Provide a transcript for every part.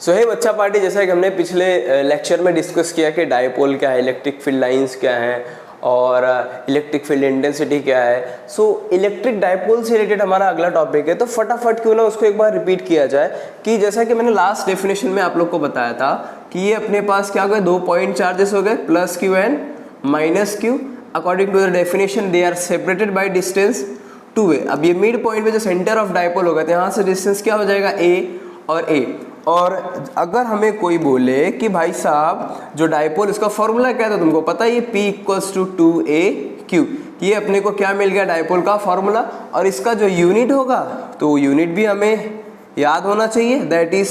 सो हे बच्चा पार्टी, जैसा कि हमने पिछले लेक्चर में डिस्कस किया कि डायपोल क्या है, इलेक्ट्रिक फील्ड लाइंस क्या है और इलेक्ट्रिक फील्ड इंटेंसिटी क्या है। सो इलेक्ट्रिक डायपोल से रिलेटेड हमारा अगला टॉपिक है, तो फटाफट क्यों ना उसको एक बार रिपीट किया जाए कि जैसा कि मैंने लास्ट डेफिनेशन में आप लोग को बताया था कि ये अपने पास क्या हो गए, 2 पॉइंट चार्जेस हो गए, plus q and minus q. According to the definition they are separated by distance 2a। अब ये मिड पॉइंट पे जो सेंटर ऑफ डायपोल होगा तो यहाँ से डिस्टेंस क्या हो जाएगा, a और a। और अगर हमें कोई बोले कि भाई साहब जो डायपोल इसका फॉर्मूला क्या है, तो तुमको पता है ये P इक्वल्स टू 2a/q, ये अपने को क्या मिल गया, डायपोल का फॉर्मूला। और इसका जो यूनिट होगा तो यूनिट भी हमें याद होना चाहिए, दैट इज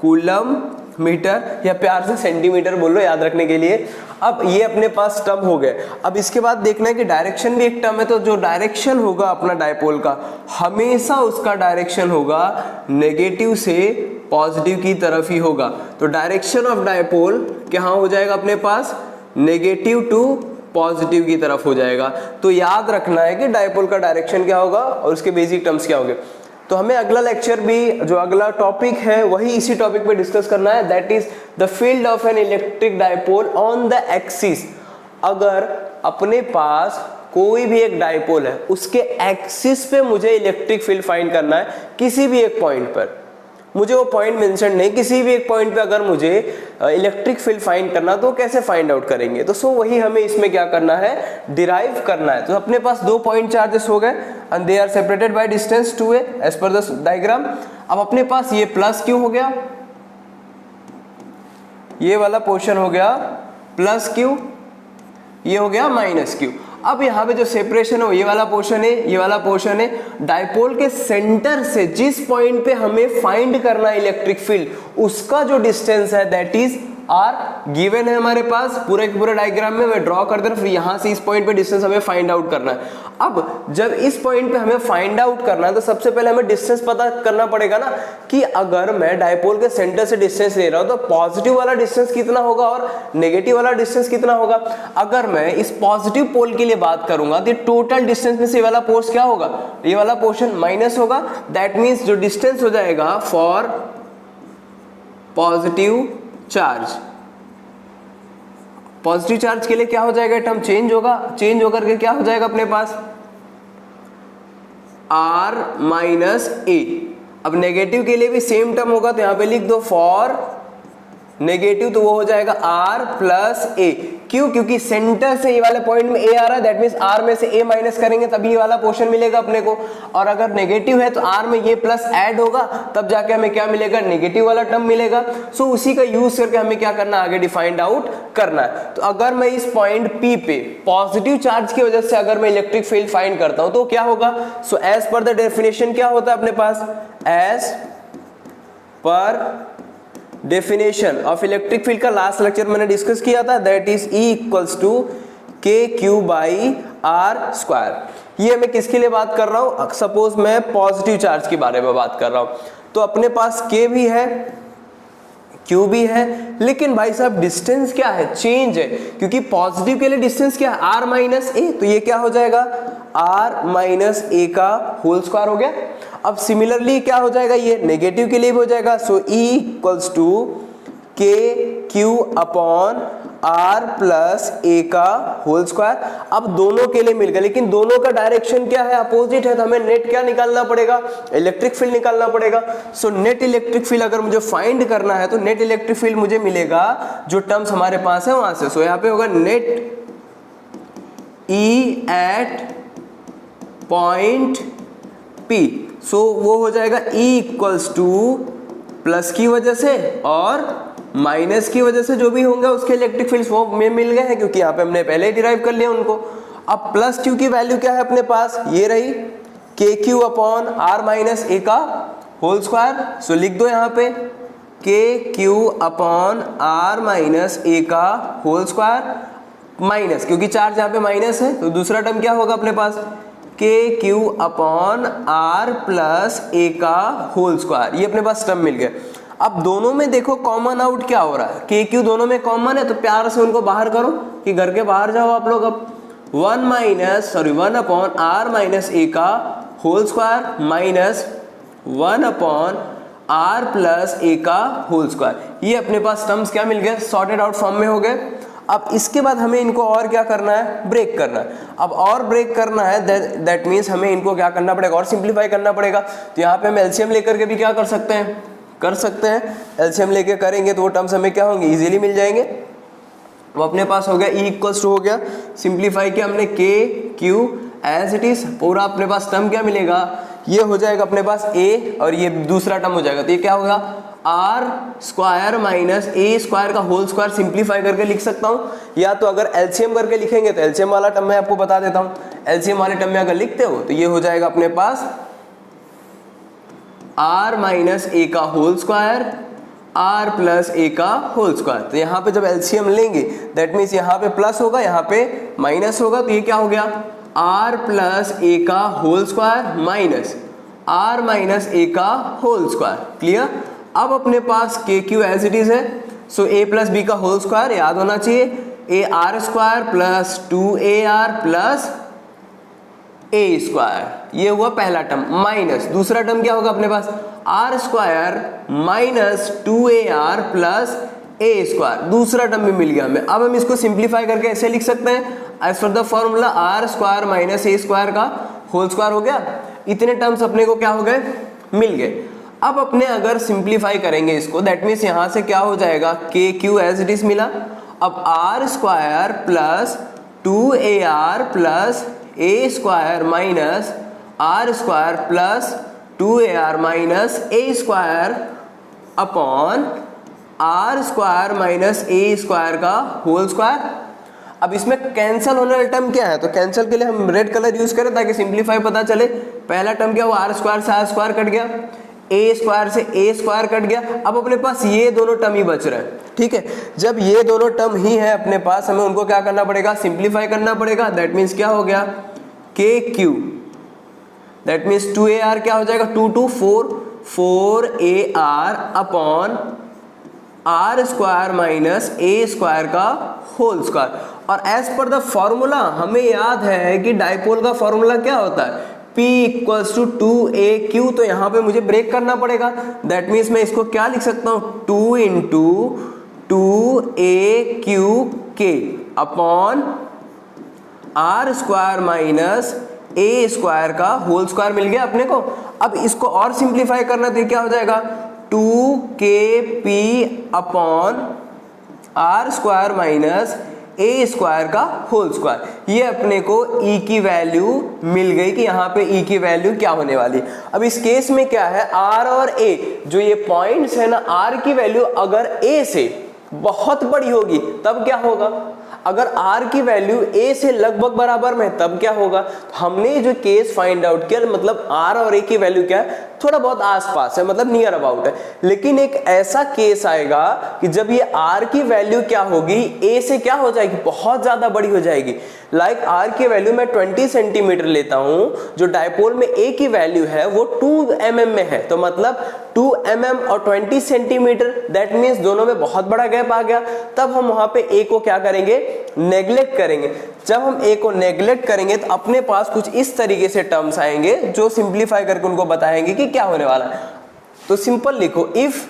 कूलम मीटर, या प्यार से सेंटीमीटर बोल लो याद रखने के लिए। अब ये अपने पास टर्म हो गए। अब इसके बाद देखना है कि डायरेक्शन भी एक टर्म है, तो जो डायरेक्शन होगा अपना डायपोल का, हमेशा उसका डायरेक्शन होगा नेगेटिव से पॉजिटिव की तरफ ही होगा। तो डायरेक्शन ऑफ डायपोल क्या हो जाएगा अपने पास, नेगेटिव टू पॉजिटिव की तरफ हो जाएगा। तो याद रखना है कि डायपोल का डायरेक्शन क्या होगा और उसके बेसिक टर्म्स क्या होंगे। तो हमें अगला लेक्चर भी, जो अगला टॉपिक है वही इसी टॉपिक पे डिस्कस करना है, that is the field of an electric dipole on the axis. अगर अपने पास कोई भी एक डायपोल है, उसके एक्सिस पे मुझे इलेक्ट्रिक फील्ड फाइंड करना है, किसी भी एक पॉइंट पर, मुझे वो पॉइंट मेंशन नहीं, किसी भी एक पॉइंट पे अगर मुझे इलेक्ट्रिक फील्ड फाइंड करना तो कैसे फाइंड आउट करेंगे। तो सो वही हमें इसमें क्या करना है, डिराइव करना है। तो अपने पास 2 पॉइंट चार्जेस हो गए and they are separated by distance 2a as per the diagram. अब अपने पास ये प्लस क्यू हो गया, ये वाला पोर्शन हो गया प्लस क्यू, ये हो गया माइनस क्यू। अब यहाँ पे जो सेपरेशन है ये वाला पोर्शन है, ये वाला पोर्शन है। डायपोल के सेंटर से जिस पॉइंट पे हमें फाइंड करना है इलेक्ट्रिक फील्ड, उसका जो डिस्टेंस है दैट इज आर, गिवन है हमारे पास पूरे के पूरे डायग्राम में। मैं ड्रॉ कर दे रहा हूं, फिर यहाँ से इस पॉइंट पे डिस्टेंस हमें फाइंड आउट करना है। अब जब इस पॉइंट पे हमें फाइंड आउट करना है तो सबसे पहले हमें डिस्टेंस पता करना पड़ेगा ना, कि अगर मैं डायपोल के सेंटर से डिस्टेंस ले रहा हूं तो पॉजिटिव वाला डिस्टेंस कितना होगा और नेगेटिव वाला डिस्टेंस कितना होगा। अगर मैं इस पॉजिटिव पोल के लिए बात करूंगा तो टोटल डिस्टेंस में से ये वाला पोर्शन क्या होगा, ये वाला पोर्शन माइनस होगा। दैट मीन्स जो डिस्टेंस हो जाएगा for positive charge, positive charge के लिए क्या हो जाएगा, टर्म चेंज होगा, चेंज होकर के क्या हो जाएगा अपने पास r माइनस a। अब नेगेटिव के लिए भी सेम टर्म होगा, तो यहां पे लिख दो फॉर नेगेटिव, तो वो हो जाएगा r प्लस a। क्यों, क्योंकि सेंटर से ये वाले पॉइंट में a आ रहा है, दैट मींस r में से a माइनस करेंगे तभी ये वाला पोर्शन मिलेगा अपने को। और अगर नेगेटिव है तो r में ये प्लस ऐड होगा, तब जाके हमें क्या मिलेगा, नेगेटिव वाला टर्म मिलेगा। सो उसी का यूज करके हमें क्या करना है, आगे डिफाइंड आउट करना है। तो अगर मैं इस पॉइंट P पे पॉजिटिव चार्ज की वजह से अगर मैं इलेक्ट्रिक फील्ड फाइंड करता हूं तो क्या होगा। So as per the definition क्या होता है अपने पास, as per definition of electric field का लास्ट लेक्चर मैंने डिस्कस किया था, that is E equals to KQ/R²। ये मैं किसके लिए बात कर रहा हूं, सपोज मैं पॉजिटिव चार्ज के बारे में बात कर रहा हूं, तो अपने पास K भी है, Q भी है, लेकिन भाई साहब डिस्टेंस क्या है, चेंज है। क्योंकि पॉजिटिव के लिए डिस्टेंस क्या है, R माइनस a, तो ये क्या हो जाएगा, R माइनस a का होल स्क्वायर हो गया। अब सिमिलरली क्या हो जाएगा, ये नेगेटिव के लिए भी हो जाएगा। So E equals to KQ/R plus a का होल स्क्वायर। अब दोनों के लिए मिल गया, लेकिन दोनों का डायरेक्शन क्या है, अपोजिट है, तो हमें नेट क्या निकालना पड़ेगा, इलेक्ट्रिक फील्ड निकालना पड़ेगा। सो नेट इलेक्ट्रिक फील्ड अगर मुझे फाइंड करना है तो नेट इलेक्ट्रिक फील्ड मुझे मिलेगा जो टर्म्स हमारे पास है वहां से। सो यहाँ पे होगा net E at point P। So वो हो जाएगा E इक्वल्स टू प्लस की वजह से और माइनस की वजह से जो भी होंगे उसके इलेक्ट्रिक फील्ड्स वो में मिल गए हैं, क्योंकि यहाँ पे हमने पहले ही डिराइव कर लिया उनको। अब प्लस क्यू की वैल्यू क्या है अपने पास, ये रही KQ/R माइनस a का होल स्क्वायर। सो लिख दो यहाँ पे KQ/R माइनस a का होल स्क्वायर माइनस, क्योंकि चार्ज यहाँ पे माइनस है तो दूसरा टर्म क्या होगा अपने पास, KQ/R प्लस a का होल स्क्वायर। ये अपने पास टर्म मिल गया। अब दोनों में देखो कॉमन आउट क्या हो रहा है, KQ दोनों में कॉमन है, तो प्यार से उनको बाहर करो कि घर के बाहर जाओ आप लोग। अब 1/R माइनस a का whole square minus 1/R R plus a का होल स्क्वायर। ये अपने पास टर्म्स क्या मिल गए, सॉर्टेड आउट फॉर्म में हो गए। अब इसके बाद हमें इनको और क्या करना है, ब्रेक करना है। अब और ब्रेक करना है दैट मीन्स हमें इनको क्या करना पड़ेगा, और सिंप्लीफाई करना पड़ेगा। तो यहाँ पे हम एलसीएम लेकर के भी क्या कर सकते हैं, कर सकते हैं। एलसीएम लेके करेंगे तो वो टर्म्स हमें क्या होंगे, इजीली मिल जाएंगे। वो अपने पास हो गया ई इक्वल्स टू हो गया, सिंप्लीफाई किया हमने के क्यू एज इट इज, पूरा अपने पास टर्म क्या मिलेगा, ये हो जाएगा अपने पास ए और ये दूसरा टर्म हो जाएगा। तो ये क्या होगा, r square minus a square का होल स्क्वायर सिंप्लीफाई करके लिख सकता हूँ। या तो अगर एलसीएम करके लिखेंगे तो एलसीएम वाला टर्म मैं आपको बता देता हूँ। एलसीएम वाले टर्म में अगर लिखते हो तो ये हो जाएगा अपने पास आर माइनस ए का whole square are plus a का होल स्क्वायर। तो यहाँ पे जब एलसीएम लेंगे दैट मीन्स यहाँ पे प्लस होगा, यहाँ पे माइनस होगा। तो ये क्या हो गया, आर प्लस ए का whole square minus R minus a का होल स्क्वायर। क्लियर। अब अपने पास के क्यू एज इट इज है, सो ए प्लस बी का होल स्क्वायर याद होना चाहिए, A R square plus 2AR plus a square. ये हुआ पहला टर्म माइनस, दूसरा टर्म क्या होगा अपने पास, R square minus 2AR plus a square. दूसरा टर्म भी मिल गया हमें। अब हम इसको सिंप्लीफाई करके ऐसे लिख सकते हैं as per the formula r square minus a square का होल स्क्वायर हो गया। इतने टर्म्स अपने को क्या हो गए, मिल गए। अब अपने अगर सिंप्लीफाई करेंगे इसको दैट मीन्स यहां से क्या हो जाएगा, के क्यू एज इट इज मिला। अब r square plus 2AR plus a square minus r square plus 2AR minus a square upon r square minus a square का होल स्क्वायर। अब इसमें कैंसिल होने वाला टर्म क्या है, तो कैंसिल के लिए हम रेड कलर यूज करें ताकि सिंप्लीफाई पता चले। पहला टर्म क्या हुआ, आर स्क्वायर से आर स्क्वायर कट गया, ए स्क्वायर से ए स्क्वायर कट गया। अब अपने पास ये दोनों टर्म ही बच रहे हैं। ठीक है, जब ये दोनों टर्म ही है अपने पास, हमें उनको क्या करना पड़ेगा, सिंप्लीफाई करना पड़ेगा। दैट मीन्स क्या हो गया, के क्यू दैट मीन्स 2AR क्या हो जाएगा, 2 2 4AR upon r square minus a square का होल स्क्वायर। और एज पर द फॉर्मूला हमें याद है कि डाइपोल का फॉर्मूला क्या होता है, P इक्वल्स टू 2AQ। तो यहाँ पे मुझे ब्रेक करना पड़ेगा। दैट मीन्स मैं इसको क्या लिख सकता हूँ, 2 into 2AQK upon r square minus a square का होल स्क्वायर मिल गया अपने को। अब इसको और सिंप्लीफाई करना तो क्या हो जाएगा, 2KP upon r square minus a square का होल स्क्वायर। ये अपने को ई की वैल्यू मिल गई कि यहाँ पे ई की वैल्यू क्या होने वाली। अब इस केस में क्या है, आर और ए जो ये पॉइंट्स है ना, आर की वैल्यू अगर ए से बहुत बड़ी होगी तब क्या होगा, अगर आर की वैल्यू ए से लगभग बराबर में तब क्या होगा। तो हमने जो केस फाइंड आउट किया मतलब आर और ए की वैल्यू क्या है, थोड़ा बहुत आसपास है, मतलब नियर अबाउट है। लेकिन एक ऐसा केस आएगा कि जब ये आर की वैल्यू क्या होगी, ए से क्या हो जाएगी, बहुत ज्यादा बड़ी हो जाएगी। लाइक आर की वैल्यू मैं 20 सेंटीमीटर लेता हूं, जो डाइपोल में ए की वैल्यू है वो 2 mm में है, तो मतलब 2 mm और 20 सेंटीमीटर दैट मीन्स दोनों में बहुत बड़ा गैप आ गया। तब हम वहां पे ए को क्या करेंगे, नेग्लेक्ट करेंगे। जब हम ए को नेग्लेक्ट करेंगे तो अपने पास कुछ इस तरीके से टर्म्स आएंगे जो सिंप्लीफाई करके उनको बताएंगे कि क्या होने वाला है। तो सिंपल लिखो, if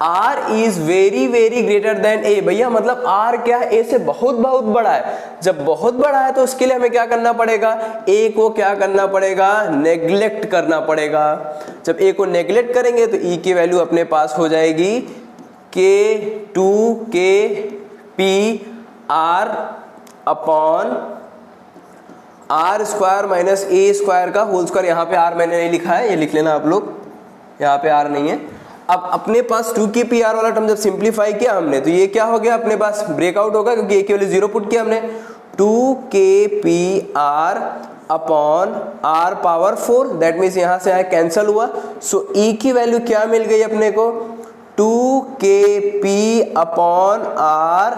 R is very very greater than a. भैया मतलब आर क्या है, ए से बहुत बहुत बड़ा है। जब बहुत बड़ा है तो उसके लिए हमें क्या करना पड़ेगा, ए को क्या करना पड़ेगा, नेग्लेक्ट करना पड़ेगा। जब ए को नेग्लेक्ट करेंगे तो ई की वैल्यू अपने पास हो जाएगी K2KP r upon r square minus a square का होल स्क्वायर। यहाँ पे आर मैंने नहीं लिखा है, ये लिख लेना आप लोग, यहाँ पे आर नहीं है। अब अपने पास 2KP आर वाला टर्म जब सिंप्लीफाई किया हमने तो ये क्या हो गया, अपने पास ब्रेकआउट होगा क्योंकि ए की वैल्यू 0 पुट किया हमने। 2KP r upon r power 4 that means यहाँ से आया कैंसल हुआ। सो ई की वैल्यू क्या मिल गई अपने को, 2KP अपॉन आर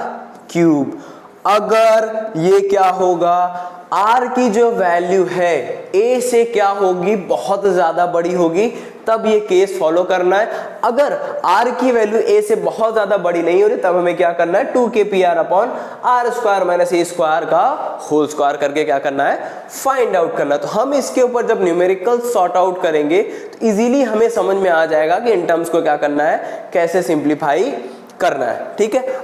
क्यूब। अगर ये क्या होगा, आर की जो वैल्यू है ए से क्या होगी, बहुत ज्यादा बड़ी होगी, तब ये केस फॉलो करना है। अगर r की वैल्यू a से बहुत ज्यादा बड़ी नहीं हो रही तब हमें क्या करना है, 2kpr upon r square minus a square का होल स्क्वायर करके क्या करना है, फाइंड आउट करना है। तो हम इसके ऊपर जब न्यूमेरिकल सॉर्ट आउट करेंगे तो इजीली हमें समझ में आ जाएगा कि इन टर्म्स को क्या करना है, कैसे सिंप्लीफाई करना है। ठीक है।